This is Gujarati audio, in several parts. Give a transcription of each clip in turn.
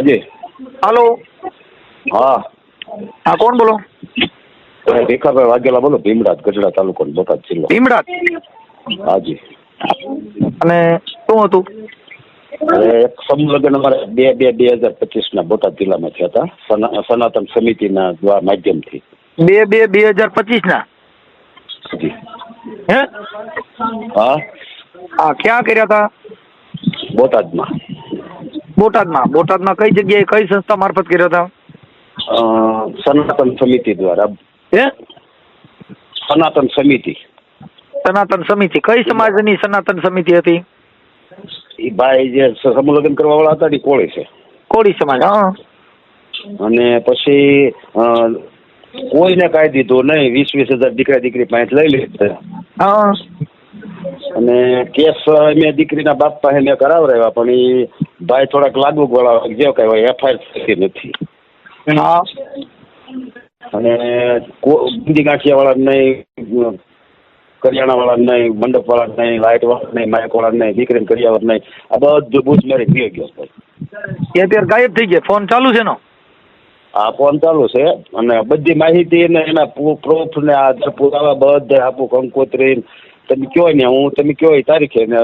જી હાલો, હા હા કોણ બોલો? રેખાભાઈ વાઘેલા બોલો, ભીમડાદ ગઢડા તાલુકો બોટાદ જિલ્લો. ભીમડાદ. હાજી. અને શું હતું? એક સમૂહ લગ્ન અમારે 2/2/2025 બોટાદ જિલ્લામાં થયા હતા, સનાતન સમિતિના માધ્યમથી. 2/2/2025 જી હે? હા, ક્યાં કર્યા હતા? બોટાદમાં. બોટાદમાં કઈ જગ્યાએ કઈ સંસ્થા મારફત કર્યા હતા? સનાતન સમિતિ દ્વારા. હે? સનાતન સમિતિ. સનાતન સમિતિ કઈ સમાજની સનાતન સમિતિ હતી? એ ભાઈ જે સમૂહ લગ્ન કરવા વાળા હતા એ કોળી છે. કોળી સમાજ. હા. અને પછી કોઈને કાંઈ દીધું નહીં, 20,000 દીકરા દીકરી પાસે લઈ લીધા. હા. અને કેસ મેં દીકરીના બાપ પાસે મેં કરાવરાવ્યા, પણ એ ભાઈ થોડાક લાગુ ગોળા જે કઈ હોય FIR થતી નથી. હા. અને બુંદી ગાંઠિયા વાળા નહીં, કરિયાણા વાળા નહીં, મંડપ વાળા નહીં, લાઇટ વાળા નહીં, માઇક વાળા નહીં, દીકરીને કરિયાવર નહીં, આ બધું બૂચ મારી પી ગયો. એ અત્યારે ગાયબ થઈ ગયા. ફોન ચાલુ છે એનો? આ ફોન ચાલુ છે અને બધી માહિતી ને એના પ્રૂફ ને આ પુરાવા બધે આપું, કંકોત્રી તમે કયો ને હું તમે કયો એ તારીખે ને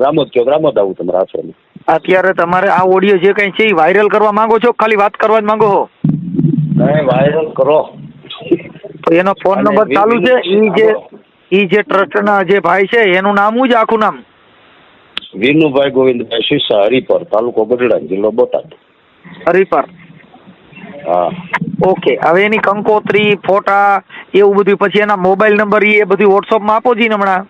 રામોદ કયો રામોદ આવું તમારા આશ્રમે. અત્યારે તમારે આ ઓડિયો જે કઈ છે એ વાયરલ કરવા માંગો છો, ખાલી વાત કરવા જ માંગો છો? નહીં, વાયરલ કરો. તો એનો ફોન નંબર ચાલુ છે? ઈ જે ટ્રસ્ટના જે ભાઈ છે એનું નામ શું છે, આખું નામ? વિનુભાઈ ગોવિંદભાઈ શીશા, હરિપર, તાલુકો ગઢડા, જિલ્લો બોટાદ. હરિપર. હા. ઓકે. હવે એની કંકોત્રી, ફોટા એવું બધું, પછી એના મોબાઈલ નંબર એ બધું વોટ્સઅપમાં આપો જી હમણાં.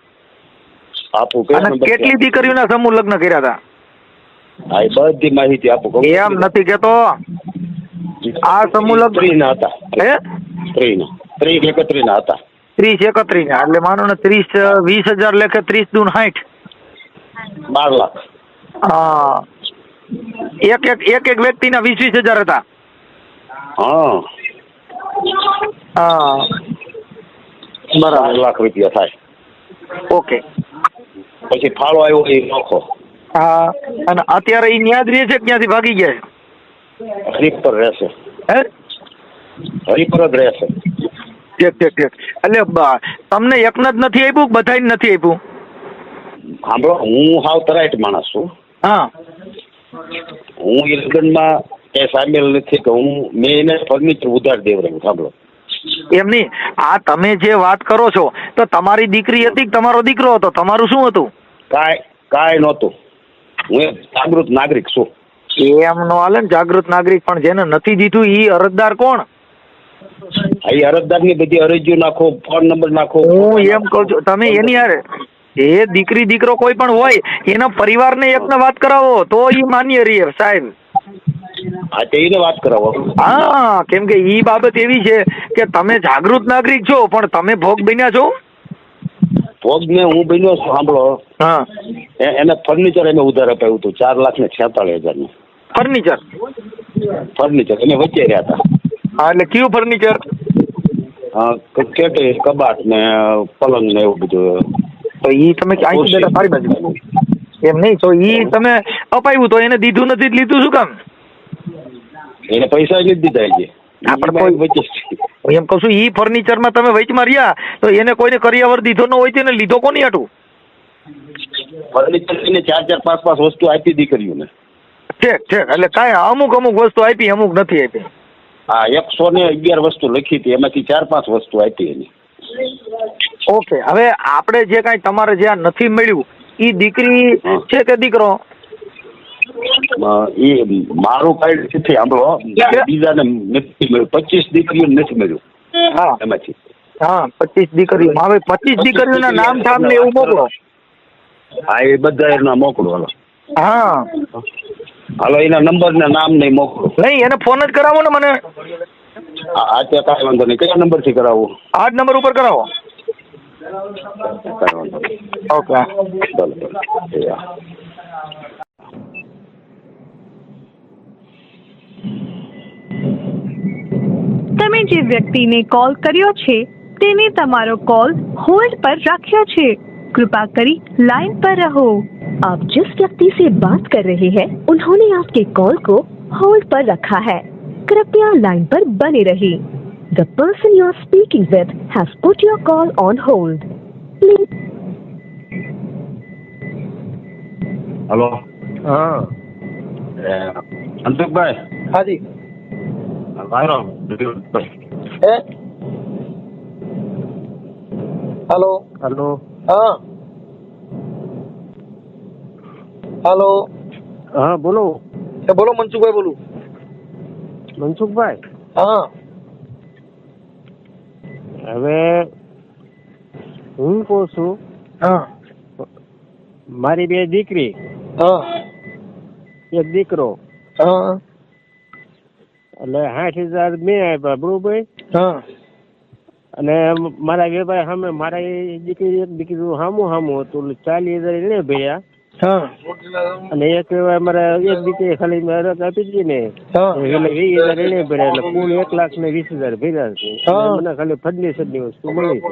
આપું. અને કેટલી દીકરીઓના સમૂહ લગ્ન કર્યા હતા? હા, એ બધી માહિતી આપું. એમ નથી કેતો. આ સમૂહ લગ્ન સ્ત્રીના હતા. હે? સ્ત્રીના 30-31 હતા. 30-31 એટલે માનો ને 20,000 લેખે 30 દૂન 60. 12 લાખ. હા. એક વ્યક્તિના 20,000 હતા. હા. હા, બરાબર. 12 લાખ રૂપિયા થાય. ઓકે. પછી ફાળો આવ્યો એ નોખો. હા. અને અત્યારે એ ન્યાદ રહે છે, ક્યાંથી ભાગી ગયા છે? હરિપર રહેશે. હે? હરિપર જ રહેશે. ઠીક. એટલે તમને એકને જ નથી આપ્યું, બધાને નથી આપ્યું? સાંભળો, હું હાવ તરાઈટ માણસ છું. હા. હું એ લગ્નમાં એ સામેલ નથી કે મેં એને ફર્નિચર ઉધાર દેવરાયું. સાંભળો, એમ નહીં, આ તમે જે વાત કરો છો તો તમારી દીકરી હતી કે તમારો દીકરો હતો? તમારું શું હતું? કાંઈ નહોતું. હું એક જાગૃત નાગરિક છું. એમ નો હાલે ને, જાગૃત નાગરિક. પણ જેને નથી દીધું ઈ અરજદાર કોણ? આ અરજદારની બધી અરજીઓ નાખો, ફોન નંબર નાખો. હું એમ કહું છું, તમે એની હારે એ દીકરી દીકરો કોઈ પણ હોય એના પરિવારને એકને વાત કરાવો તો ઈ માન્ય રહે સાહેબ. હા, તેને વાત કરાવો. હા, કેમ કે ઈ બાબત એવી છે કે તમે જાગૃત નાગરિક છો પણ તમે ભોગ બન્યા છો. ભોગ ને હું બન્યો છું. સાંભળો, હા, એને ફર્નિચર એને ઉધાર અપાયું હતું 4,46,000 ફર્નિચર એને વચ્ચે રહ્યા હતા. હા, એટલે કયું ફર્નિચર? કેટરી, કબાટ ને પલંગ ને એવું બધું. તો ઈ તમે અહીંથી બેઠા મારી બાજુ એમ નહીં, તો ઈ તમે અપાયું તો એને દીધું નથી, લીધું શું કામ? એને પૈસા જ દીધા છે. એમ કહું છું, ઈ ફર્નિચરમાં તમે વચમાં રહ્યા તો એને કોઈને કરિયાવર દીધો ન હોય તેને લીધો કોની હાટું? ફર્નિચર એને 4-4, 5-5 વસ્તુ આપી દીકરીઓને. ઠીક. એટલે કાંઈ અમુક વસ્તુ આપી, અમુક નથી આપી. હા, 111 વસ્તુ લખી હતી, એમાંથી 4-5 વસ્તુ આપી એની. ઓકે. હવે આપણે જે કાંઈ તમારે જ્યાં નથી મળ્યું ઈ દીકરી છે કે દીકરો? એ મારું કાર્ડ નથી. સાંભળો, બીજાને નથી મળ્યું. 25 દીકરીઓને નથી મળ્યું. હા, એમાંથી. હા, 25 દીકરીઓ. હવે 25 દીકરીઓના નામ ઠામ ને એવું મોકલો. હા, એ બધા એના મોકલો. હાલો. હા, હાલો, એના નંબર ને નામ નહીં મોકલો. નહીં, એને ફોન જ કરાવો ને મને. હા, ત્યાં કાંઈ વાંધો નહીં. કયા નંબર થી કરાવવું? આ જ નંબર ઉપર કરાવો. કાંઈ વાંધો નહીં. ઓકે. ભલે. તમે જે વ્યક્તિને કોલ કર્યો છે તેને તમારો કોલ હોલ્ડ પર રાખ્યો છે. કૃપા કરી લાઈન પર રહો. आप जिस व्यक्ति से बात कर रहे हैं उन्होंने आपके कॉल को होल्ड पर रखा है। कृपया लाइन पर बने रहिए। The person you are speaking with has put your call on hold. Please. Hello. હા. અંશુભાઈ. હાજી. હેલો. હલો. હા. હેલો. હા બોલો. બોલો, મનસુખભાઈ બોલું. મનસુખભાઈ, હા. હવે હું કહું છું, હા. મારી બે દીકરી, હા. એક દીકરો, હા. એટલે 60,000 મેં આપ્યા, બરોબર. હા. અને મારા વેપાર સામે મારા દીકરી એક દીકરી સામું હતું, 40,000 એને ભર્યા. હા. અને એક મારા એક દીકરી ખાલી રક આપી દીધી ને, હા. એટલે 20,000 એને ભર્યા, એટલે કુલ 1,20,000 ભર્યા છે. હા. મને ખાલી ફર્નિચરની વસ્તુ મળી છે.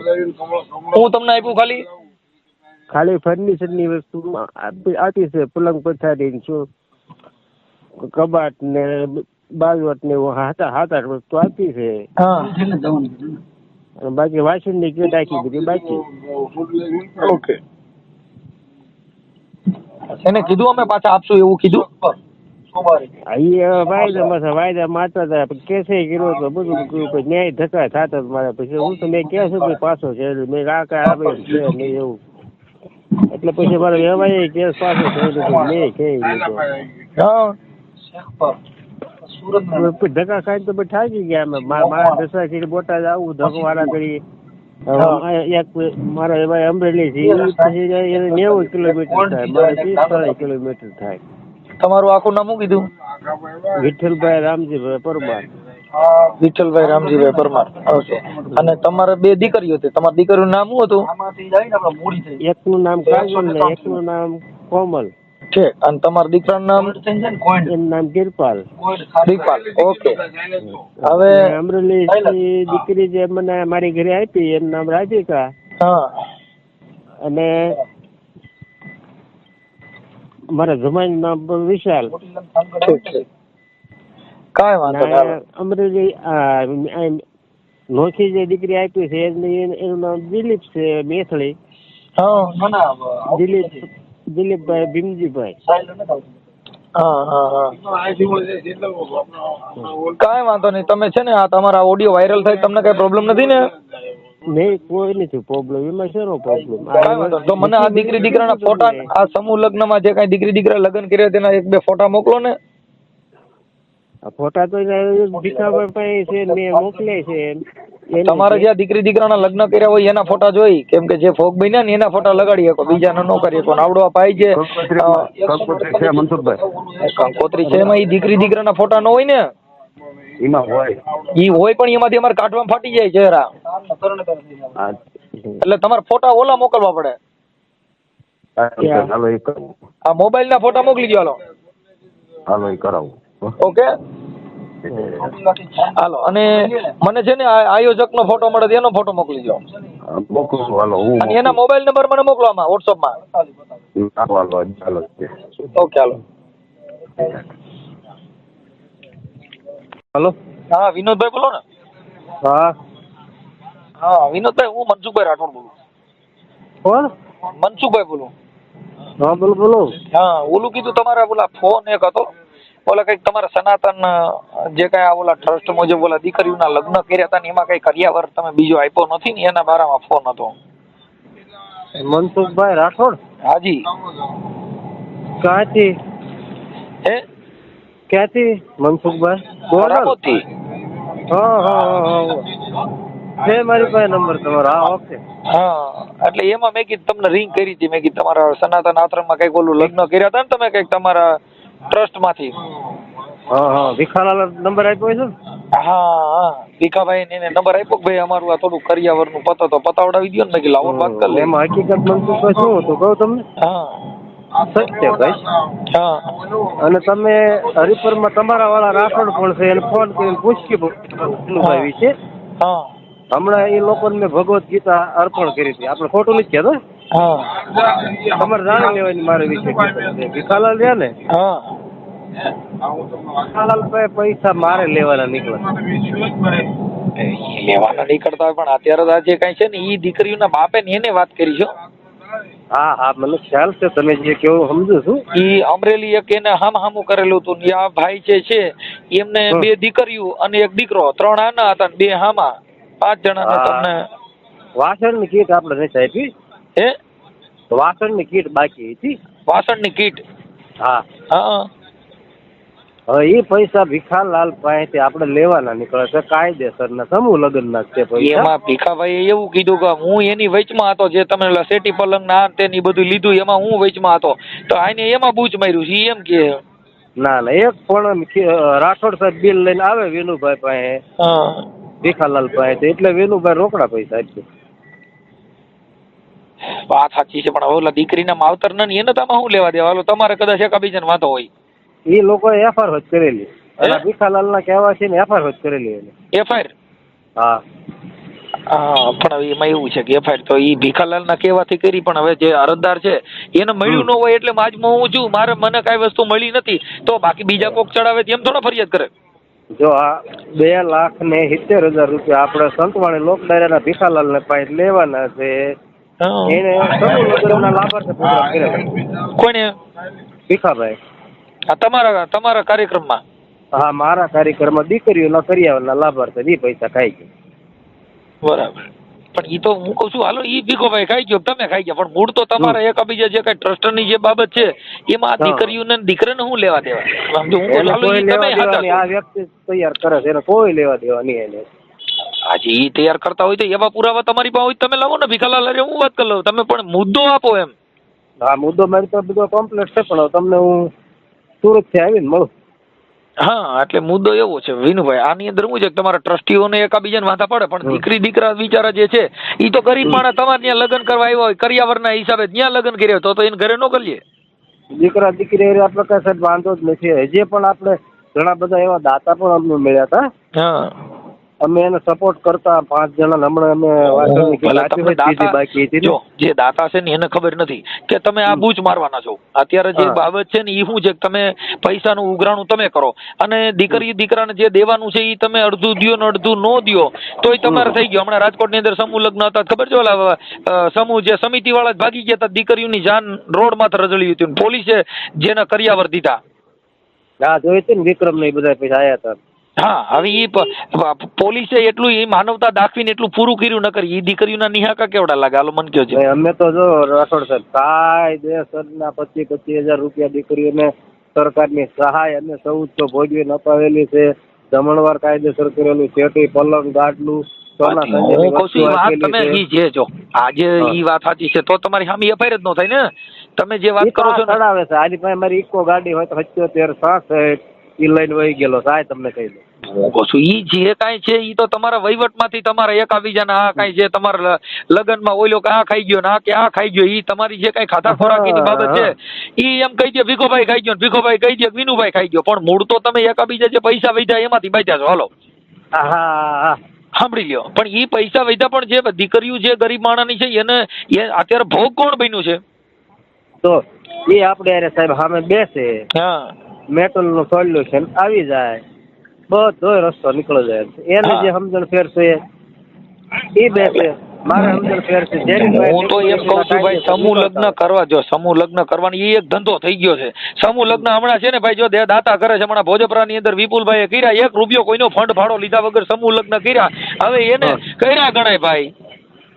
હું તમને આપ્યું ખાલી? ખાલી ફર્નિચરની વસ્તુ આપી છે, પલંગ પથારી, શું કબાટ ને બાજવટ ને હાથ વસ્તુ આપી છે. હા. અને બાકી વાસણ ની કીટ આખી બધી બાકી. ઓકે. એને કીધું અમે પાછા આપશું એવું કીધું? વાયદા મારતા હતા, કેસે કર્યો તો બધું ન્યાય ધક્કા થતા મારા. પછી હું તો મેં ક્યાં છું પાછો છે, મેં આ કઈ આવે છે નહીં એવું. એટલે પછી મારો વ્યવહાર કેસ પાછો થયો મેં કહી લીધો. ધક્કા ખાઈને તો થાકી ગયા અમે. મારા દસરાથી બોટાદ આવું ધકવાળા કરી. એક મારા એવા અમરેલી છે, પછી 90 કિલોમીટર થાય, મારે 30 કિલોમીટર થાય. તમારું આખું નામ શું કીધું? વિઠ્ઠલભાઈ રામજીભાઈ પરમાર. વિઠ્ઠલભાઈ રામજીભાઈ પરમાર. ઓકે. અને તમારે બે દીકરીઓ હતી, તમારા દીકરીનું નામ શું હતું? એકનું નામ કાજલ ને એકનું નામ કોમલ. છે. અને તમારા દીકરાનું નામ? એનું નામ કિરપાલ. દીપાલ. ઓકે. હવે અમરેલી દીકરી જે મને મારી ઘરે આપી એનું નામ રાધિકા. હા. અને મારા જમાઈનું નામ વિશાલ. ઠીક છે, કાંઈ વાંધો નહીં. અમરેલી નોખી જે દીકરી આપી છે એનું નામ દિલીપ છે, મેથળી. હા. દિલીપભાઈ ભીમજીભાઈ. હા હા હા. કાંઈ વાંધો નહીં. તમે છે ને આ તમારા ઓડિયો વાયરલ થાય, તમને કઈ પ્રોબ્લેમ નથી ને? નહીં, કોઈ નથી પ્રોબ્લેમ. એમાં શેનો પ્રોબ્લેમ? કાંઈ વાંધો નહીં. તો મને આ દીકરી દીકરાના ફોટા, આ સમૂહ લગ્નમાં જે કાંઈ દીકરી દીકરા લગ્ન કર્યા તેના 1-2 ફોટા મોકલો ને. ફોટા તો ભીખાભાઈ છે, મેં મોકલ્યા છે. તમારે જ્યાં દીકરી દીકરાના લગ્ન કર્યા હોય એના ફોટા જોઈ, કેમ કે જે ફોક બન્યા ને એના ફોટા લગાડી શકો, બીજાના ન કરી શકો. આવડો આ ભાઈ જે કંકોત્રી છે એમાં એ દીકરી દીકરાના ફોટા ન હોય ને? એમાં હોય. ઈ હોય પણ એમાંથી અમારે કાઢવામાં ફાટી જાય ચહેરા. એટલે તમારે ફોટા ઓલા મોકલવા પડે. આ મોબાઈલ ના ફોટા મોકલી દો. હાલો એ કરાવું. ઓકે. હાલો. અને મને છે ને આયોજક નો ફોટો મળે એનો ફોટો મોકલી દો. અને એના મોબાઈલ નંબર મને મોકલો આમાં વોટ્સઅપ માં. ઓકે. હાલો. હલો. હા વિનોદભાઈ બોલો ને. હા હા વિનોદભાઈ, હું મનસુખભાઈ રાઠોડ બોલું. કોણ? મનસુખભાઈ બોલું. હા બોલો. હા, ઓલું કીધું તમારા ઓલા ફોન એક હતો, ઓલા કઈક તમારા સનાતન જે કઈ ઓલા ટ્રસ્ટ મુજબ ઓલા દીકરીઓના લગ્ન કર્યા હતા ને એમાં કઈ કર્યાવર તમે બીજો આપ્યો નથી ને, એના બારામાં ફોન હતો. મનસુખભાઈ રાઠોડ? હાજી. ક્યાંથી? ક્યાંથી મનસુખભાઈ? રામોદથી. હા છે મારી પાસે નંબર તમારો. હા ઓકે. હા, એટલે એમાં મેં કીધું તમને રિંગ કરી હતી. મેં કીધું તમારા સનાતન આશ્રમમાં કઈક ઓલું લગ્ન કર્યા હતા ને તમે કઈક તમારા ટ્રસ્ટ માંથી. હા ભીખાલાલ નંબર આપ્યો છે ને? હા ભીખાભાઈ ને નંબર આપ્યો કે ભાઈ અમારું આ થોડું કરિયાવર નું પતો તો પતાવડાવી દો ને. મેં કીધું લાવો વાત કરી લે. એમાં હકીકત મનસુખભાઈ શું હતું કહું તમને? સત્ય ભાઈ. હા. અને તમે હરિપુરમાં તમારા વાળા રાઠોડ પણ છે, એને ફોન કરીને પૂછકી વિશે. હા. હમણાં એ લોકોને મેં ભગવદ ગીતા અર્પણ કરી હતી. આપણે ખોટું નથી કહેતો. હા તમારે જાણી લેવાની મારે વિશે ભીખાલાલ રહ્યા ને હા ભીખાલાલ પાસે પૈસા મારે લેવાના નીકળે. લેવાના નીકળતા હોય પણ અત્યારે તો આ જે કઈ છે ને એ દીકરીઓના બાપે ને એને વાત કરી છે. હા હા મને ખ્યાલ છે તમે જે કેવું સમજુ છું. ઈ અમરેલી એક એને હામું કરેલું હતું ને આ ભાઈ જે છે એમને 2 દીકરીઓ અને 1 દીકરો, 3 આના હતા ને 2 હામા, 5 જણાને તમને વાસણની કીટ આપણે નથી આપી. હે વાસણની કીટ બાકી હતી. વાસણની કીટ. હા હા હવે એ પૈસા ભીખાલાલ પાસેથી આપણે લેવાના નીકળે છે કાયદેસરના સમૂહ લગ્નના છે પૈસા. એમાં ભીખાભાઈએ એવું કીધું કે હું એની વચમાં હતો, જે તમે શેટી પલંગ ના તે બધું લીધું એમાં હું વચમાં હતો, તો આને એમાં બૂચ માર્યું છે એમ કે. ના ના એક પણ રાઠોડ સાહેબ બિલ લઈને આવે વિનુભાઈ પાસે, હા ભીખાલાલ પાસે, એટલે વિનુભાઈ રોકડા પૈસા આપશે. વાત સાચી છે પણ ઓલા દીકરીના માવતર ને એને તમે શું લેવા દેવા? તમારે કદાચ એકાબીજાને વાંધો હોય. એ લોકોએ એફઆર જ કરેલી, અને ભીખાલાલ ના કહેવા છે ને એફઆર જ કરેલી એને. એફઆઈઆર? હા હા પણ હવે એમાં એવું છે કે એફઆઈઆર તો એ ભીખાલાલ ના કહેવાથી કરી, પણ હવે જે અરજદાર છે એને મળ્યું ન હોય એટલે આજમાં હું છું મને કઈ વસ્તુ મળી નથી તો બાકી બીજા કોક ચડાવે એમ થોડો ફરિયાદ કરે. જો આ 2,70,000 રૂપિયા આપણે સંતવાણી લોકડાયરાના ભીખાલાલ ને પાસે લેવાના છે. એને સમૂહ લગ્નના લાભાર્થી પ્રોગ્રામ કરેલો. કોને? ભીખાભાઈ. તમારા કાર્યક્રમમાં? હા મારા કાર્યક્રમમાં દીકરીઓના કરિયાવરના લાભાર્થી એ પૈસા ખાઈ ગયા. બરાબર. પણ ઈ તો હું કહું છું હાલો ઈ ભીખોભાઈ ખાઈ ગયો, તમે ખાઈ ગયા, પણ મૂળ તો તમારા એકાબીજા જે કઈ ટ્રસ્ટની જે બાબત છે એમાં આ દીકરીઓને દીકરાને શું લેવા દેવા? સમજો હું કહું હાલો ઈ તમે હતા. આ વ્યક્તિ તૈયાર કરે છે એને કોઈ લેવા દેવા નહીં એને. આજે ઈ તૈયાર કરતા હોય તો એવા પુરાવા તમારી પાસે હોય તમે લાવો ને ભીખાલાલ, અરે હું વાત કરી લઉં, તમે પણ મુદ્દો આપો એમ. હા મુદ્દો મારી તો બધો કમ્પ્લીટ છે પણ તમને હું સુરતથી આવીને મળું. હા એટલે મુદ્દો એવો છે વિનુભાઈ, આની અંદર શું છે કે તમારા ટ્રસ્ટીઓને એકાબીજાને વાંધા પડે, પણ દીકરી દીકરા બિચારા જે છે ઈ તો ગરીબ માણસ તમારે ત્યાં લગ્ન કરવા આવ્યા હોય કરિયાવરના હિસાબે ત્યાં લગ્ન કર્યા તો એને ઘરે ન કરીએ. દીકરા દીકરી આપણે કઈ સાહેબ વાંધો જ નથી. હજી પણ આપણે ઘણા બધા એવા દાતા પણ અમને મળ્યા હતા. હા અમે એને સપોર્ટ કરતા 5 જણા હમણાં અમે બાકી હતી. જો જે દાતા છે ને એને ખબર નથી કે તમે આ બૂચ મારવાના છો. અત્યારે જે બાબત છે ને એ શું છે કે તમે પૈસાનું ઉઘરાણું તમે કરો અને દીકરી દીકરાને જે દેવાનું છે એ તમે અડધું દ્યો ને અડધું નો દ્યો તોય તમારે થઈ ગયો. હમણાં રાજકોટની અંદર સમૂહ લગ્ન હતા ખબર છે, ઓલા સમૂહ જે સમિતિ વાળા જ ભાગી ગયા હતા, દીકરીઓની જાન રોડ માં રજળી હતી, પોલીસે જેના કરિયાવર દીધા. હા જોઈ હતી ને વિક્રમ ને બધા પૈસા આયા હતા. હા હવે ઈ પોલીસે એટલું એ માનવતા દાખવીને એટલું પૂરું કર્યું ન કરી. ઈ દીકરીઓના નિહાકા કેવડા લાગે હાલો મન કયો છે. અમે તો જો રાઠોડ સાહેબ કાયદેસરના 25,000 રૂપિયા દીકરીઓને સરકારની સહાય અને 1400 ભોજવી અપાવેલી છે. જમણવાર કાયદેસર કરેલું, શેટી પલંગ ગાડલું હું કઉ છું વાત તમે ઈ જે જો આજે ઈ વાત સાચી છે તો તમારી સામે એફઆઈઆર જ ન થાય ને. તમે જે વાત કરો છો ચડાવે છે. આની પાસે મારી ઇકો ગાડી હોય તો 77 ઈ લઈને વહી ગયેલો સાહેબ તમને કહી દઉં. હું કહું છું ઈ જે કાંઈ છે ઈ તો તમારા વહીવટમાંથી તમારા એકાબીજાના આ કાંઈ જે તમારા લગ્નમાં ઓલો કે આ ખાઈ ગયો ને આ કે આ ખાઈ ગયો, ઈ તમારી જે કાંઈ ખાધા ખોરાકીની બાબત છે ઈ એમ કહી દે ભીખોભાઈ ખાઈ ગયો, ભીખોભાઈ કહી દે વિનુભાઈ ખાઈ ગયો, પણ મૂળ તો તમે એકાબીજા જે પૈસા વધ્યા એમાંથી બાજ્યા છો. હાલો હા સાંભળી લ્યો, પણ ઈ પૈસા વધ્યા પણ જે દીકરીઓ જે ગરીબ માણસની છે એને અત્યારે ભોગ કોણ બન્યું છે? તો એ આપણે સાહેબ સામે બેસે, હા મેટલ નું સોલ્યુશન આવી જાય, બધો રસ્તો નીકળી જાય. એને જે સમજણ ફેર છે એ બેસે, મારે સમજણ ફેર છે. હું તો એમ કઉ છું ભાઈ સમૂહ લગ્ન કરવા, જો સમૂહ લગ્ન કરવાની એ એક ધંધો થઈ ગયો છે. સમૂહ લગ્ન હમણાં છે ને ભાઈ જો દાતા કરે છે, હમણાં ભોજપરાની અંદર વિપુલભાઈ કર્યા, 1 રૂપિયો કોઈનો ફંડ ભાડો લીધા વગર સમૂહ લગ્ન કર્યા. હવે એને કર્યા ગણાય ભાઈ.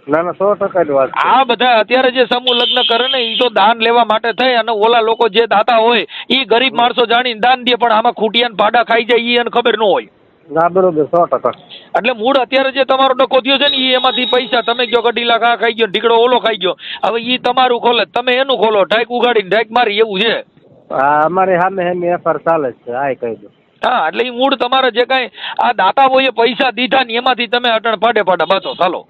ના ના 100% ની વાત. આ બધા અત્યારે જે સમૂહ લગ્ન કરે ને એ તો દાન લેવા માટે થઈ, અને ઓલા લોકો જે દાતા હોય એ ગરીબ માણસો જાણીને દાન દે, પણ આમાં ખૂટિયાન પાડા ખાઈ જાય એ એને ખબર ન હોય. ના બરોબર 100%. એટલે મૂળ અત્યારે જે તમારો ડકો થયો છે ને એ એમાંથી પૈસા તમે કયો ગઢીલા ખા ખાઈ ગયો, ઢીકડો ઓલો ખાઈ ગયો, હવે એ તમારું ખોલે તમે એનું ખોલો, ઢાઈક ઉગાડીને ઢાઈક મારી એવું છે. હા અમારે સામે એફઆર ચાલે છે આ કહી દો. હા એટલે એ મૂળ તમારે જે કાંઈ આ દાતાઓએ પૈસા દીધા ને એમાંથી તમે અટણ પાડે બાતો ચાલો.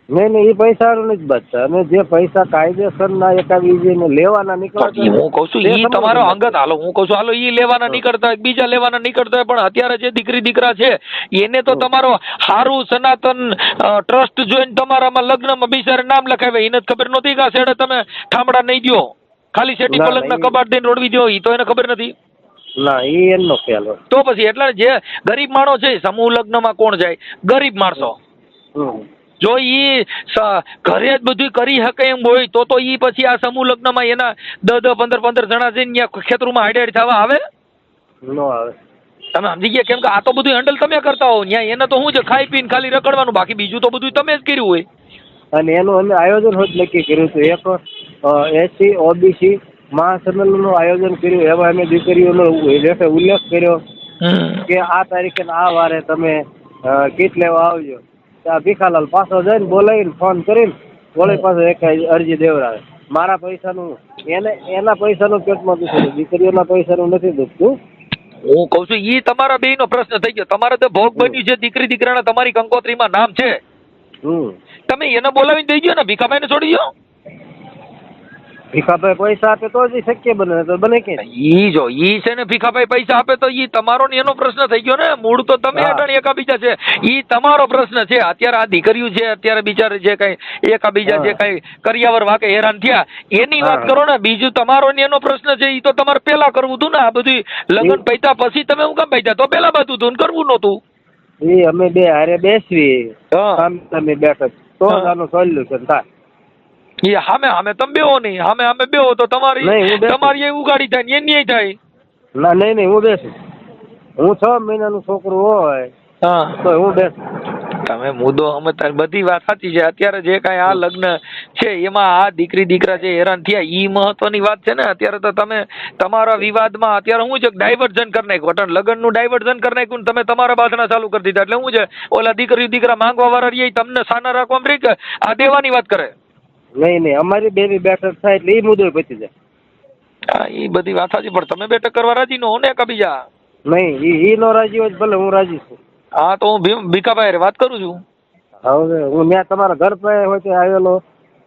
નહીં એ પૈસાનું નથી બચતા, અને જે પૈસા કાયદેસરના એકાબીજીને લેવાના નીકળતા હું કઉ છું ઈ તમારો અંગત હાલો, હું કઉ છું હાલો ઈ લેવાના નીકળતા હોય, બીજા લેવાના નીકળતા હોય, પણ અત્યારે જે દીકરી દીકરા છે એને તો તમારો હારું સનાતન ટ્રસ્ટ જોઈને તમારામાં લગ્નમાં બિચારે નામ લખાવે, એને જ ખબર નહોતી કે આ છેડે તમે ઠામડા નહીં દ્યો, ખાલી શેટી પલંગના કબાટ દઈને રોડવી દ્યો, ઈ તો એને ખબર નથી. ના એ એમનો ખ્યાલ હોય. તો પછી એટલે જે ગરીબ માણસો છે સમૂહ લગ્નમાં કોણ જાય? ગરીબ માણસો. જો ઈ ઘરે જ બધું કરી શકે એમ હોય તો ઈ પછી આ સમૂહ લગ્નમાં એના 10-15 જણા જઈને ત્યાં ખેતરમાં હાડેડ થવા આવે? નો આવે. તમે સમજી ગયા? કેમ કે આ તો બધું હેન્ડલ તમે કરતા હો, ત્યાં એને તો શું છે ખાઈ પીને ખાલી રખડવાનું, બાકી બીજું તો બધું તમે જ કર્યું હોય. અને એનું અમે આયોજન જ નક્કી કર્યું હતું, એક SC OBC મહાસંમેલનનું આયોજન કર્યું, એમાં અમે દીકરીઓનો ઉલ્લેખ કર્યો કે આ તારીખે આ વારે તમે કીટ લેવા આવજો. ત્યાં ભીખાલાલ પાછો જઈને બોલાવીને ફોન કરીને વળી પાછો એક અરજી દેવડાવે. મારા પૈસાનું એના પૈસાનું પેટમાં દુખે, દીકરીઓના પૈસાનું નથી દુખતું. હું કઉ છું ઈ તમારા બેયનો પ્રશ્ન થઈ ગયો. તમારે તો ભોગ બન્યું છે, દીકરી દીકરાના તમારી કંકોત્રીમાં નામ છે, તમે એને બોલાવીને દઈ ગયો ને, ભીખાભાઈને છોડી દો. ભીખાભાઈ પૈસા આપે તો જ શક્ય બને, તો બને કે ઈ જો ઈ છે ને ભીખાભાઈ પૈસા આપે તો ઈ તમારો ને એનો પ્રશ્ન થઈ ગયો ને. મૂળ તો તમે અટણ એકાબીજા છે, ઈ તમારો પ્રશ્ન છે. અત્યારે આ દીકરીઓ છે, અત્યારે બિચારે જે કઈ એકાબીજા જે કઈ કરિયાવર વાકે હેરાન થયા એની વાત કરો ને. બીજું તમારો ને એનો પ્રશ્ન છે, ઈ તો તમારે પેલા કરવું હતું ને. આ બધું લગ્ન પૈતા પછી તમે હું કામ પૈતા? તો પેલા બધું હતું કરવું નહોતું. એ અમે બે હારે બેસવી તમે બેઠક તો આનું સોલ્યુશન થાય. એ હામે તમે બેહો નહીં, હામે બેહો તો તમારી એ ઉગાડી થાય ને એની થાય. ના નહીં હું બેસું. હું 6 મહિનાનું છોકરું હોય તો હું બેસું. તમે મુદ્દો સમજતા, બધી વાત સાચી છે. અત્યારે જે કાંઈ આ લગ્ન છે એમાં આ દીકરી દીકરા જે હેરાન થયા ઈ મહત્વની વાત છે ને. અત્યારે તો તમે તમારા વિવાદમાં અત્યારે શું છે ડાયવર્ઝન કરી નાખ્યું, લગ્નનું ડાયવર્ઝન કરી નાખ્યું, તમે તમારા બાથના ચાલુ કરી દીધા. એટલે શું છે ઓલા દીકરી દીકરા માંગવા વાળા રહી તમને સાના રાખવા રહી કે આ દેવાની વાત કરે? નહીં અમારી બેની બેઠક થાય એટલે એ મુદ્દો પતી જાય. હા એ બધી વાત સાચી, પણ તમે બેઠક કરવા રાજી નો ને કબીજા? નહીં ઈ નો રાજી હોય ભલે, હું રાજી છું. હા તો હું ભીખાભાઈ વાત કરું છું. હવે હું ત્યાં તમારા ઘર પાસે હોય ત્યાં આવેલો,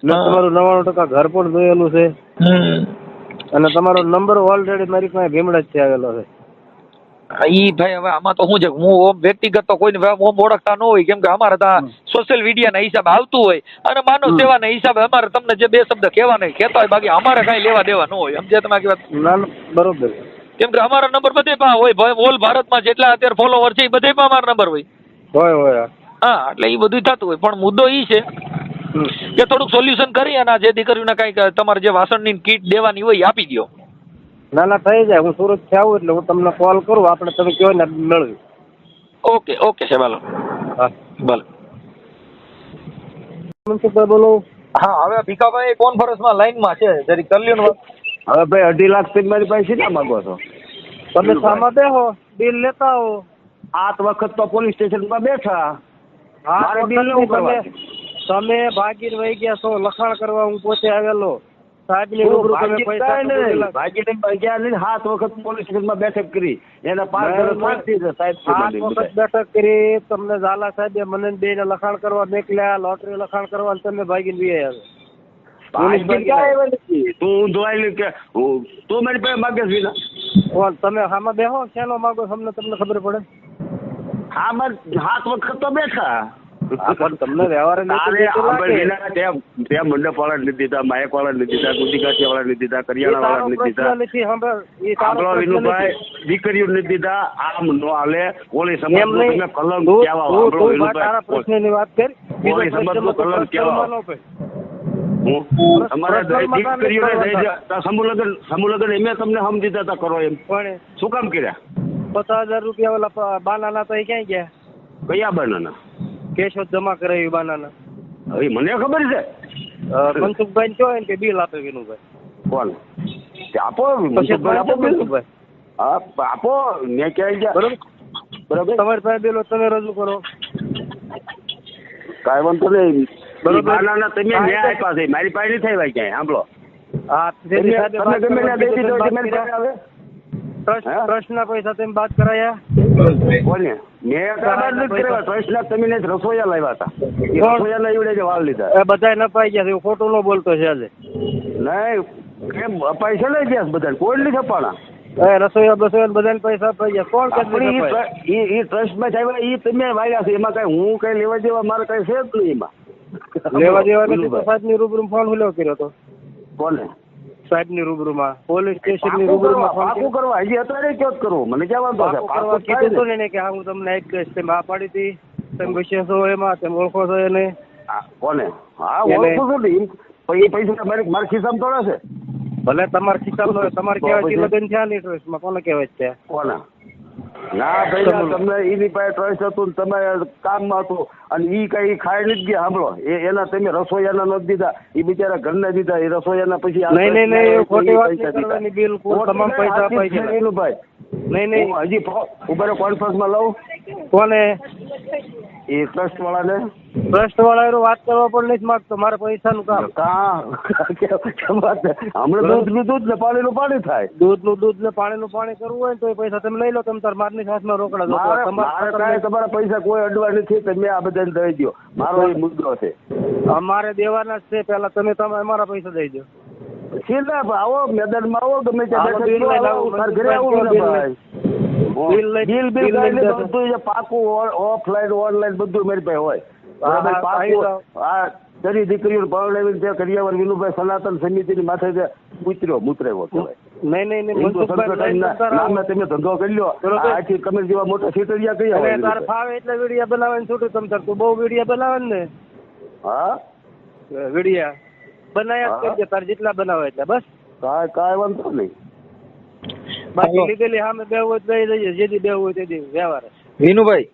તમારું 99% ઘર પણ જોયેલું છે, અને તમારો નંબર ઓલરેડી મારી પાસે ભીમડા જ આવેલો છે. ઈ ભાઈ હવે આમાં તો શું છે, હું વ્યક્તિગત તો કોઈને ઓળખતા ન હોય, કેમ કે અમારે તો સોશિયલ મીડિયાના હિસાબે આવતું હોય અને માનવ સેવાના હિસાબે અમારે તમને જે 2 શબ્દ કહેવાના કહેતા હોય, બાકી અમારે કઈ લેવા દેવા ન હોય. સમજ્યા તમે? ના બરોબર. કેમ કે અમારા નંબર બધે પા હોય, ઓલ ભારતમાં જેટલા અત્યારે ફોલોવર છે એ બધે પણ અમારા નંબર હોય. હા એટલે એ બધું થતું હોય, પણ મુદ્દો ઈ છે કે થોડુંક સોલ્યુશન કરી અને જે દીકરીઓને કઈક તમારે જે વાસણની કીટ દેવાની હોય આપી દો. ના થઈ જાય. હું સુરત થી આવું એટલે હું તમને કોલ કરું, આપણે તમે કહો ને મેળવી. ઓકે છે ભલે. હા ભલે. મનસુખભાઈ બોલો. હા હવે ભીખાભાઈ કોન્ફરન્સમાં લાઈનમાં છે, જરી કરી લ્યો. હવે ભાઈ 2.5 લાખ મારી પાસે ના માંગો છો? તમે સામા બેહો, બિલ લેતા હો. 8 વખત તો પોલીસ સ્ટેશનમાં બેઠા. મારે બિલ લેવું કરવા. તમે ભાગીને વહી ગયા છો લખાણ કરવા, હું પોતે આવેલો. સાહેબની રૂબરૂ તમે પૈસા ભાગીને ગયા નહીં. 7 વખત પોલીસ સ્ટેશનમાં બેઠક કરી, એના 5 વખત બેઠક કરી. તમને ઝાલા સાહેબે મને બેને લખાણ કરવા મોકલ્યા, લોટરી લખાણ કરવા, તમે ભાગીને બી આવ્યા. તું ધોવાયેલી કે તું મારી પાસે માગે છે? તમે હામાં બેહો, શેનો માગો તમને ખબર પડે? હા 7 વખત તો બેઠા. પણ તમને વ્યવહાર ત્યાં મંડપ વાળા નથી દીધા, માયક વાળા નથી દીધા, ગુંદીકાઠિયા વાળા નથી દીધા, કરિયાણા વાળા નથી દીધા, વિનુભાઈ દીકરીઓ નથી દીધા. આમ નો હાલે. ઓલી સમાજ તમે કલંક કહેવા પ્રશ્નની વાત કરી. ઓલી સમાજ નો કલંક કહેવા અમારા દીકરીઓને સમૂહ લગ્ન એમ તમને હમ દીધા હતા કરો એમ, પણ શું કામ કર્યા? 50,000 રૂપિયા ઓલા બાનાના તો ક્યાં ગયા? કયા બાનાના? કેશોદ જમા કરાવી બાનાના. હવે મને ખબર છે. મનસુખભાઈ કહો કે બિલ આપે વિનુભાઈ. કોણ આપો? મનસુખભાઈ આપો. મેં ક્યાં ગયા? બરોબર તમારી પાસે બિલો તમે રજૂ કરો. કાંઈ વાંધો નહીં. બાનાના તમે ન્યાય આપ્યા છે, મારી પાસે નહીં થાય ક્યાંય. સાંભળો, હા તમે ગમે ના દઈ દીધો મારી પાસે આવે. ટ્રસ્ટના પૈસા તમે બાદ કરાયા? કોને? મેં કાંઈ નથી કર્યા. ટ્રસ્ટના તમે ને રસોઈયા લાવ્યા હતા. એ રસોઈયાના એવડે જ વાળ લીધા. એ બધા નપાઈ ગયા છે, એવું ખોટું ન બોલતો છે આજે. નહીં કેમ પૈસા લઈ ગયા બધા? કોઈ નથી અપાણા. રસોઈયા બધાને પૈસા અપાઈ ગયા. કોણ કે એ ટ્રસ્ટમાં આવ્યા એ તમે વાળ્યા છે. એમાં કઈ હું કઈ લેવા દેવા મારે કઈ છે જ નહીં એમાં. લેવા દેવા નથી તો સાહેબની રૂબરૂ ફોન હુલો કર્યો હતો. કોને? સાહેબની રૂબરૂમાં, પોલીસ સ્ટેશનની રૂબરૂમાં ફોન પાકું કરવા હજી અત્યારે ક્યાં જ કરવું? મને ક્યાં વાંધો છે? પાકું કીધું હતું ને કે હા હું તમને એક દઈશ. તમે આ પાડી હતી, તમે વિશેષ છો એમાં, તમે ઓળખો છો એને. કોને? હા ઓળખું છું ને. એ પૈસા મારા ખિસ્સામાં થોડા છે. ભલે તમારા ખિસ્સામાં તમારે કહેવાય લગ્ન થયા નહીં ટ્રસ્ટમાં, કોને કહેવાય છે? કોના? ના ભાઈ તમને એની પાસે ટ્રસ્ટ હતું ને તમે કામમાં હતું અને ઈ કઈ ખાઈ નથી ગયા. સાંભળો એના તમે રસોઈયાના નથી દીધા, એ બિચારા ઘરના દીધા. એ રસોઈયાના પછી નહીં ખોટી વાત નહીં કરવાની. બિલકુલ તમામ પૈસા અપાઈ ગયા. એનું ભાઈ નહીં હજી ઉભા કોન્ફરન્સમાં લઉં. કોને? એ ટ્રસ્ટ વાળાને. ટ્રસ્ટ વાળા વાત કરવા પણ નથી માંગતો. મારે પૈસાનું કામ. હમણાં દૂધનું દૂધ ને પાણીનું પાણી થાય. દૂધનું દૂધ ને પાણીનું પાણી કરવું હોય તો એ પૈસા તમે લઈ લો. તમે તાર મારની હાથમાં રોકડા દો. તમારા પૈસા કોઈ અડવા નથી. તમે આ બધાને દઈ દો. મારો એ મુદ્દો છે. અમારે દેવાના જ છે. પેલા તમે અમારા પૈસા દઈ દો. સીધા આવો મેદાનમાં આવો ગમે ત્યાં પાકું ઓફલાઈન ઓનલાઈન બધું મારી પાસે હોય. દરેક દીકરીઓ પરણાવીને કરિયાવર વિનુભાઈ સનાતન સમિતિની માથે મુતરેવો કહેવાય. નહીં તમે ધંધો કરી લો. આથી તમે જેવા મોટા સીટરિયા કઈ તારે ફાવે એટલે વિડીયા બનાવવાની છૂટું. તમે તું બહુ વિડીયા બનાવે ને. હા વિડીયા બનાવ્યા કરજે તારે જેટલા બનાવે એટલે બસ. કાંઈ વાંધો નહીં. બાકી લીધેલી સામે બે હોય તો જઈએ. જેથી બે હોય તેથી વ્યવહાર. વિનુભાઈ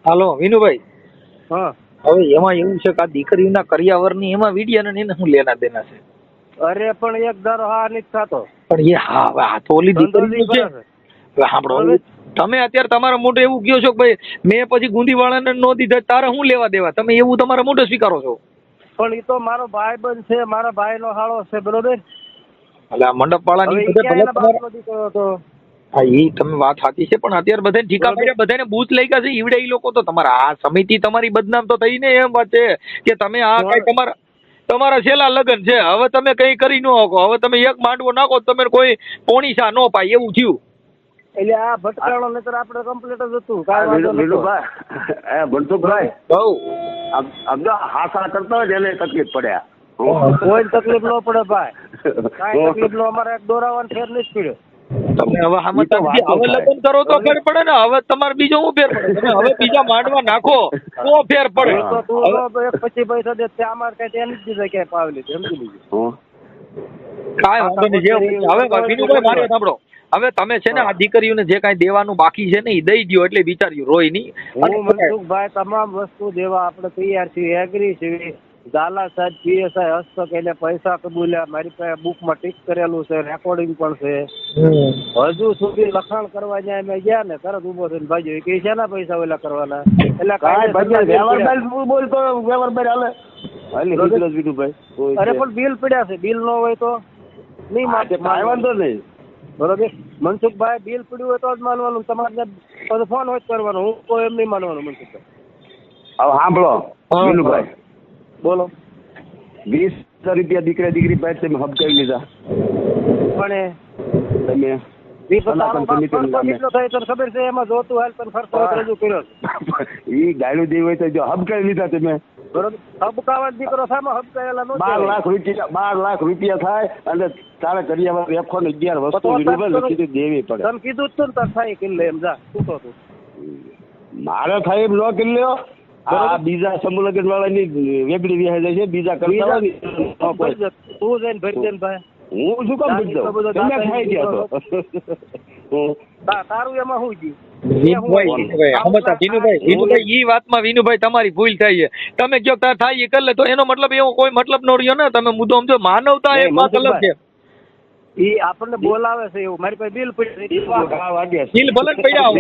હાલો વિનુભાઈ. હા હવે એમાં એવું છે કે આ દીકરીઓના કરિયાવરની એમાં વિડિયા ને એને શું લેના દેના છે? અરે પણ એક ધારો હા નથી થતો. પણ એ હા હવે આ તો ઓલી દીકરી છે. સાંભળો તમે અત્યારે તમારા મોઢે એવું કહો છો કે ભાઈ મેં પછી ગુંદી વાળાને નો દીધા તારે શું લેવા દેવા? તમે એવું તમારા મોઢે સ્વીકારો છો. પણ એ તો મારો ભાઈ બંધ છે. મારા ભાઈ નો હાળો છે. બરોબર. એટલે આ મંડપ વાળાની હા એ તમે વાત સાચી છે. પણ અત્યારે બધાને ઠીકા પડ્યા, બધાને બૂથ લઈ ગયા છે. ઈવડે ઈ લોકો તો તમારા આ સમિતિ તમારી બદનામ તો થઈ ને. એમ વાત છે કે તમે આ કઈ તમારા છેલ્લા લગ્ન છે. હવે તમે કઈ કરી ન શકો. હવે તમે એક માંડવો નાખો તમે કોઈ પોણીસા ન પાય એવું થયું. એટલે આ ભટકાણો નતર આપણે કમ્પ્લીટ જ હતું. મનસુખભાઈ હાસા કરતા હોય એને તકલીફ પડે. કોઈ તકલીફ ન પડે ભાઈ. કઈ તકલીફ નો અમારે દોરાવાનો ફેર નથી પડ્યો. તમે હવે લગ્ન કરો તો ફેર પડે ને. હવે તમારે બીજો શું ફેર પડે? તમે હવે બીજા માંડવા નાખો તો ફેર પડે. પછી પૈસા દે અમારે કઈ ત્યાં નથી દીધા ક્યાંય પાવેલી. સમજી લીધું. કાંઈ વાંધો નહીં. હવે વિનુભાઈ મારે સાંભળો. હવે તમે છે ને આ દીકરીઓને જે કાંઈ દેવાનું બાકી છે ને એ દઈ દો એટલે બિચારીઓ રોય નહીં. હું મનસુખભાઈ તમામ વસ્તુ દેવા આપણે તૈયાર છીએ. એગ્રી છીએ. ઝાલા સાહેબ પીએસઆઈ હસ્તક એને પૈસા કબૂલ્યા. મારી પાસે બુકમાં ટીક કરેલું છે. રેકોર્ડિંગ પણ છે. હજુ સુધી લખાણ કરવા જાય મેં ગયા ને તરત ઉભો થઈને ભાઈ કે છે ને પૈસા ઓલા કરવાના. એટલે અરે પણ બિલ પડ્યા છે. બિલ ન હોય તો નહીં વાંધો નહીં. બરોબર. મનસુખભાઈ બિલ પડ્યું હોય તો જ માનવાનું. તમારે ફોન હોય કરવાનો. હું કોઈ એમ નહીં માનવાનું. મનસુખભાઈ હવે સાંભળો વિનુભાઈ બોલો. 20,000 રૂપિયા દીકરી પાસે તમે હબકાવી લીધા. પણ તમે ખબર છે એમાં જોતું હાલ પણ ખર્ચો રજૂ કર્યો. એ ગાયલું દેવી હોય તો જો હબકાવી લીધા તમે. બરોબર. હબકાવા દીકરો સામે હબકાયેલા 12 લાખ રૂપિયા થાય અને તારે કર્યા રેખો ને 11 વસ્તુ દેવી પડે. તમે કીધું જ ને તાર થાય કિલ્લે એમ જા શું તું મારે થાય એમ ન કિલ્લ્યો. આ બીજા સમૂહલગ્ન વાળાની વેગડી વિહાઈ જાય છે. બીજા કરતા તું જઈને ભરી દે ભાઈ. હું શું કામ ભરી દઉં? તમે ખાઈ ગયા તો તારું એમાં શું ગયું? વિનુભાઈ ઈ વાતમાં વિનુભાઈ તમારી ભૂલ થાય છે. તમે કયો થાય એ કરી લે તો એનો મતલબ એવો કોઈ મતલબ ન રહ્યો ને. તમે મુદ્દો સમજો. માનવતા એક વાત અલગ છે. ઈ આપણને બોલાવે છે એવું. મારી પાસે બિલ પડ્યા. બિલ ભલે પડ્યા.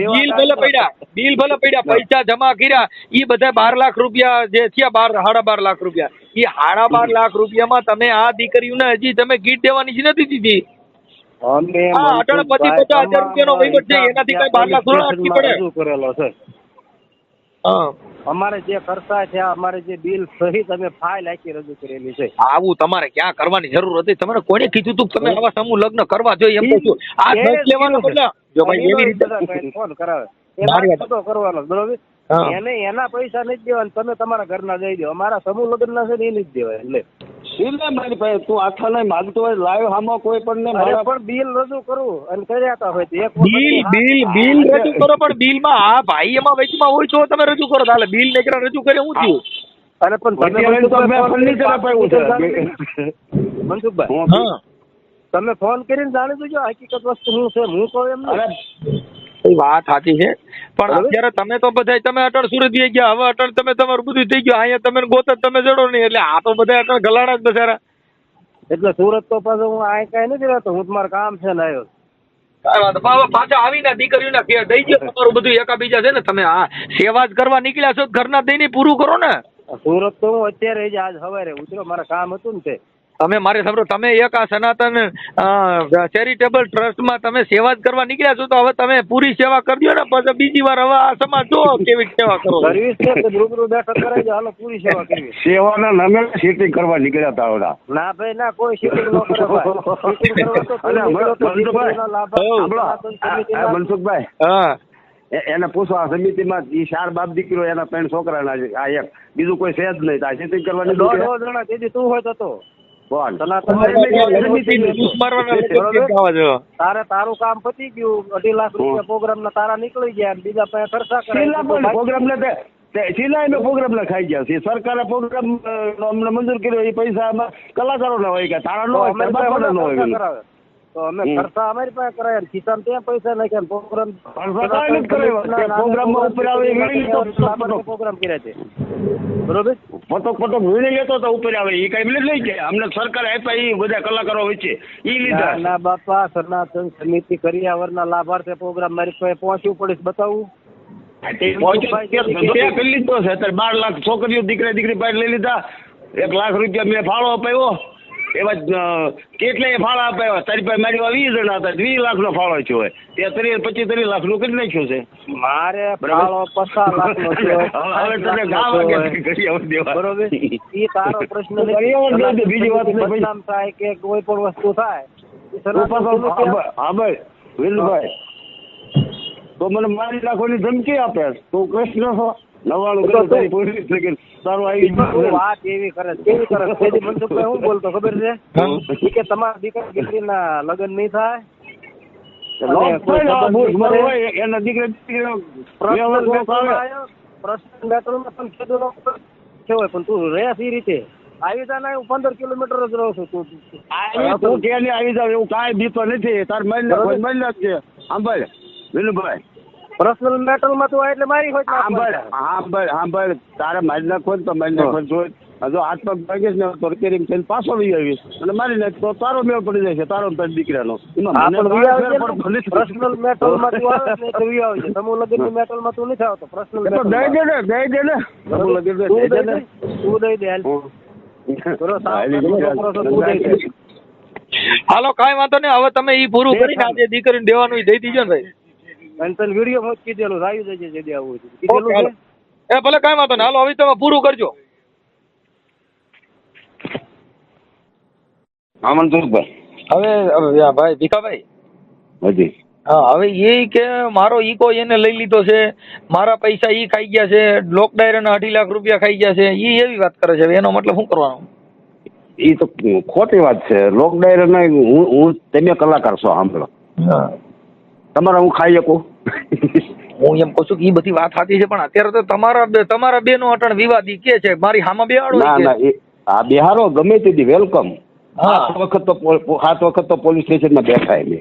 બિલ ભલે પડ્યા. પૈસા જમા કર્યા. ઈ બધા 12 લાખ રૂપિયા જે થયા 12.5 લાખ રૂપિયા. ઈ 12.5 લાખ રૂપિયામાં તમે આ દીકરીઓને હજી તમે કીટ દેવાની જ નથી દીધી. અમે હા, અટાણે 50,000 રૂપિયાનો વહીવટ છે, એનાથી કઈ 12 લાખ થોડા અટકી પડે. રજૂ કરેલો છે. હા, અમારે જે ખર્ચા છે અમારે જે બિલ સહિત અમે ફાઇલ આખી રજૂ કરેલી છે. આવું તમારે ક્યાં કરવાની જરૂર હતી? તમારે કોને કીધું તું કે તમે આવા સમૂહ લગ્ન કરવા જોઈએ? એમ કહું છું. આ દસ લેવાનો બદલે જો ભાઈ એવી રીતે ફોન કરાવે મારી એ વાત કરવાનો બરોબર. હા. એને એના પૈસા નથી દેવાના, તમે તમારા ઘરના દઈ દો. અમારા સમૂહ લગ્ન ના છે ને એ નથી દેવાય. એટલે મારી પાસે તું આખા નહીં માગતો હોય લાવ્યો હામાં કોઈ પણ નહીં. અરે પણ બિલ રજૂ કરવું અને કર્યા હોય તો એક બિલ રજૂ કરો, પણ બિલમાં આ ભાઈ એમાં વચમાં હોય છો તમે રજૂ કરો. તાલે બિલ નકરા રજૂ કરે હું થયું? અરે પણ મનસુખભાઈ હા, તમે ફોન કરીને જાણી દેજો હકીકત વસ્તુ શું છે. હું કહું એમ નહીં. એ વાત સાચી છે, પણ અત્યારે તમે તો બધા તમે અટલ સુરત થઈ ગયા. હવે અટલ તમે તમારું બધું થઈ ગયું. અહીંયા તમે ગોત જ તમે જડો નહીં, એટલે આ તો બધા અટલ ગલાડા જ બચારા. એટલે સુરત તો પાછું હું આ કઈ નથી રહેતો. હું તમારું કામ છે ને આવ્યો. કાંઈ વાંધો નહીં. હવે પાછા આવીને દીકરીઓના ઘેર દઈ ગયો તમારું બધું એકાબીજા છે ને. તમે આ સેવા જ કરવા નીકળ્યા છો, ઘરના દઈને પૂરું કરો ને. સુરત તો હું અત્યારે જ આજ સવારે ઉતર્યો, મારા કામ હતું ને તે. તમે મારે સાંભળો, તમે એક આ સનાતન ચેરિટેબલ ટ્રસ્ટમાં તમે સેવા જ કરવા નીકળ્યા છો, તો હવે તમે પૂરી સેવા કરી દો ને. પછી બીજી વાર હવે આ સમાજ જો કેવી સેવા કરો. સર્વિસ છે તો રૂબરૂ બેઠક કરાવી દો, હાલો પૂરી સેવા કરવી. સેવાના નામે સીટિંગ કરવા નીકળ્યા હતા ઓલા. ના ભાઈ ના, કોઈ શિપિંગ ન કરે ભાઈ. શિપિંગ કરવા તો મનસુખભાઈ હા, એને પૂછો આ સમિતિમાં ઈ 4 બાપ દીકરો એના 3 છોકરાના છે. આ એક બીજું કોઈ છે જ નહીં. આ સીટિંગ કરવાની દોઢ જણા તેથી તું હોય તો કોણ તારે તારું કામ પતી ગયું. 2.5 લાખ રૂપિયા પ્રોગ્રામ ના તારા નીકળી ગયા, બીજા પાસે ખર્ચા કરે. પ્રોગ્રામ ને સિલાઈ પ્રોગ્રામ ને ખાઈ ગયા છે. સરકારે પ્રોગ્રામ અમને મંજૂર કર્યો, એ પૈસા કલાકારો ના હોય કે તારા નો હોય. તો અમે ખર્ચા અમારી પાસે કરાય, ખિસ્સામાં ત્યાં પૈસા નાખ્યા. પ્રોગ્રામ પ્રોગ્રામ કર્યા છે બરોબર. ફટોક વીણી લેતો તો ઉપર આવે એ કઈ લઈ જાય. અમને સરકારે આપ્યા એ બધા કલાકારો વચ્ચે ઈ લીધા. ના બાપા, સનાતન સમિતિ કરિયાવરના લાભાર્થે પ્રોગ્રામ મારી પાસે પહોંચવું પડે બતાવું. કરી લીધો છે અત્યારે 12 લાખ છોકરીઓ દીકરી પાસે લઈ લીધા. 1 લાખ રૂપિયા મેં ફાળો અપાયો. એવા કેટલાય ફાળા અપાયો. તારી પાસે મારી 20 જણા હતા, 20 લાખનો ફાળો થયો હોય. ત્યાં 25-30 લાખનું કરી નાખ્યું છે. મારે ફાળો 50 લાખનો હવે તને ગાવા બરોબર. એ તારો પ્રશ્ન નથી. બીજી વાત બદનામ થાય કે કોઈ પણ વસ્તુ થાય. હા ભાઈ વિનુભાઈ, તો મને મારી નાખવાની ધમકી આપે. તું કૃષ્ણ છો 99 પોલીસ તારું આવી વાત એવી કરે કેવી કરે. મનસુખભાઈ હું બોલતો ખબર છે કે તમારા દીકરીના લગ્ન નહીં થાય. એના દીકરી પ્રશ્ન બેટલમાં પણ ખેડૂતો હોય, પણ તું રહ્યા એ રીતે આવી જા ને. હું 15 કિલોમીટર જ રહું છું. તું ક્યાં આવી જાવ એવું કાંઈ બીતો નથી. તાર મહિના જ છે. સાંભળ વિનુભાઈ, પર્સનલ મેટરમાં તું એટલે મારી હોય. સાંભળ તારે મારી નાખો તો મારી નાખો. જો હાથ પગ ભાગીશ ને તો રિપેરિંગ થઈને પાછો લઈ આવીશ અને મારી નાખ તો તારો મેળ પડી જાય છે, તારો તારી દીકરાનો. પર્સનલ મેટલમાં તું આવે ને તો વી આવે છે. સમૂહ લગ્નની મેટલમાં તું નથી આવતો. પર્સનલ દઈ દે ને સમૂહ લગ્ન તું દઈ દે. હાલો કાંઈ વાંધો નહીં. હવે તમે ઈ પૂરું કરીને આજે દીકરીને દેવાનું ઈ દઈ દીજો ને ભાઈ. અને તને વિડીયો માં કીધેલું આવી જજે જે આવું કીધેલું. એ ભલે કાંઈ વાંધો નહીં. હાલો હવે તમે પૂરું કરજો. હા મનસુખભાઈ. હવે ભાઈ ભીખાભાઈ, હજી હા, હવે એ કે મારો ઈકો એને લઈ લીધો છે, મારા પૈસા ઈ ખાઈ ગયા છે, લોક ડાયરાના 2.5 લાખ રૂપિયા ખાઈ ગયા છે. ઈ એવી વાત કરે છે. એનો મતલબ શું કરવાનો? એ તો ખોટી વાત છે. લોક ડાયરાના હું તમે કલાકાર છો. સાંભળો, તમારા હું ખાઈ શકું? હું એમ કહું છું કે એ બધી વાત સાચી છે, પણ અત્યારે તો તમારા બેનો અટણ વિવાદી કે છે મારી હામાં બેહાડો. ના આ બિહારો ગમે તેથી વેલકમ. 7 વખત તો પોલીસ સ્ટેશનમાં બેઠા એમ.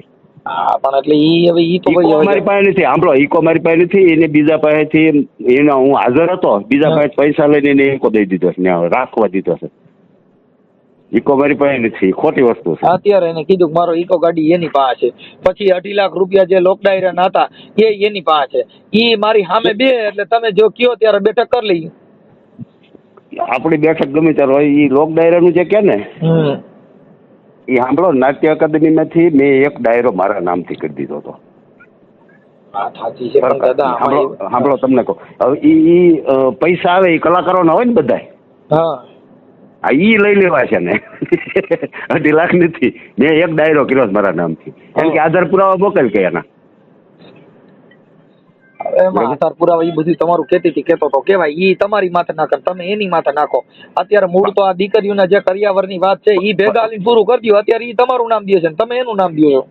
હા, પણ એટલે ઈ હવે ઈ તો મારી પાસે નથી. સાંભળો, ઈકો મારી પાસે નથી. એને બીજા પાસેથી એનો હું હાજર હતો, બીજા પાસે પૈસા લઈને એને ઈકો દઈ દીધો છે, રાખવા દીધો છે. ઈકો મારી પાસે નથી. ખોટી વસ્તુ છે. અત્યારે એને કીધું કે મારો ઈકો ગાડી એની પાસે છે. પછી 2.5 લાખ રૂપિયા જે લોક ડાયરા હતા એ એની પાસે છે. ઈ મારી સામે બે, એટલે તમે જો કયો ત્યારે બેઠક કરી લઈએ. આપણી બેઠક ગમે ત્યારે હોય. ઈ લોક ડાયરાનું જે કે ને એ સાંભળો, નાટ્ય અકાદમીમાંથી મેં એક ડાયરો મારા નામથી કરી દીધો હતો. વાત સાચી છે પણ દાદા સાંભળો તમને કહું, હવે ઈ પૈસા આવે એ કલાકારોના હોય ને બધાય, હા ઈ લઈ લેવા છે ને 2.5 લાખ નથી. મેં એક ડાયરો કર્યો છે મારા નામથી, કેમ કે આધાર પુરાવા મોકલ કે એના એમાં આધાર પુરાવા એ બધું તમારું કેતો તો કેવાય ઈ તમારી માથે ના કર, તમે એની માથે નાખો. અત્યારે મૂળ તો આ દીકરીઓના જે કરિયાવરની વાત છે ઈ ભેગા આલીને પૂરું કરી દો. અત્યારે ઈ તમારું નામ દે છે ને તમે એનું નામ દો છો.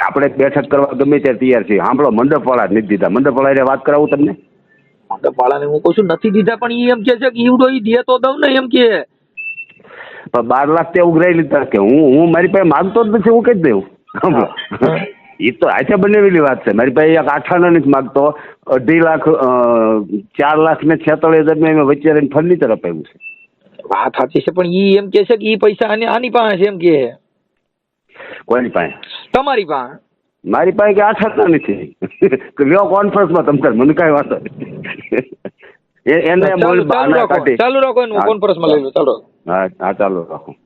આપણે બેઠક કરવા ગમે ત્યારે તૈયાર છીએ. સાંભળો, મંડપવાળા નથી દીધા. મંડપવાળા વાત કરાવું તમને? મંડપવાળાને હું કહું છું નથી દીધા, પણ ઈ એમ કે છે કે ઈવડો ઈ દે તો દઉં ને એમ કે. 12 લાખ તે ઉઘરાઈ લીધા કે હું મારી પાસે માંગતો જ નથી, હું કહી દઉં. એ તો હાથે બનેલી વાત છે. મારી પાસે એક આઠાના નથી માંગતો. 2.5 લાખ 4 લાખ ને 46,000 મેં વચ્ચે રહીને ફર્નિચર અપાવ્યું છે. વાત સાચી છે પણ ઈ એમ કે છે કે ઈ પૈસા આની પાસે છે એમ કે. કોઈની પાસે? તમારી પાસે. મારી પાસે કે 8 હાથના નથી. લ્યો કોન્ફરન્સમાં તમતાર, મને કાંઈ વાંધો નહીં. એને ચાલુ રાખો, કોન્ફરન્સમાં લઈ લો. ચાલો. હા ચાલો રાખો.